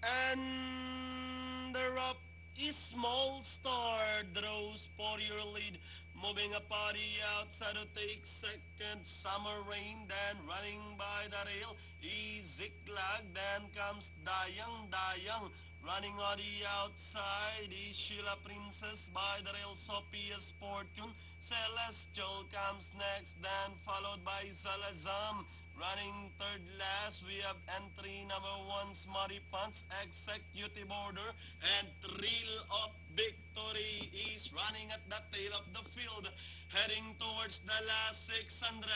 And the up is Small Star draws for your lead. Moving a party outside to take second. Summer Rain, then running by the rail is Ziglag. Then comes Dayang Dayang. Running on the outside is Sheila Princess by the rail. Sophia's Fortune. Celestial comes next, then followed by Salazam. Running third last, we have entry number 1, Smutty Punch, Executive Order, and Thrill of Victory is running at the tail of the field. Heading towards the last 600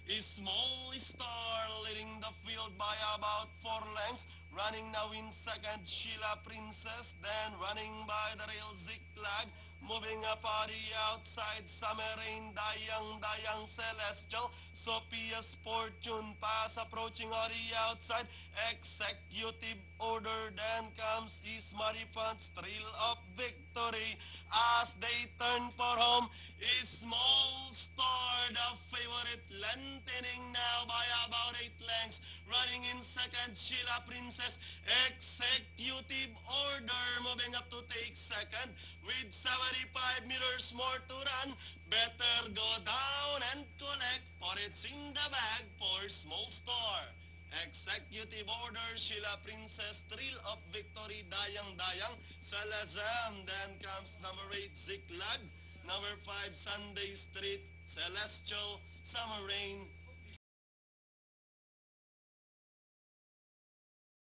is Small Star leading the field by about 4 lengths. Running now in second, Sheila Princess, then running by the rail Ziglag. Moving up on the outside, Summer Rain, Dayang Dayang Celestial, Sophia's Fortune Pass approaching on the outside, Executive Order, then comes Ismari Punch, Thrill of Victory. As they turn for home, is Small Star, the favorite, lengthening now by about 8 lengths. Running in second, Sheila Princess, Executive Order, moving up to take second with 75 meters more to run. Better go down and collect, for it's in the bag for Small Star. Executive Order, Sheila Princess, Thrill of Victory, Dayang Dayang, Salazam, then comes number 8, Ziglag, number 5, Sunday Street, Celestial, Summer Rain,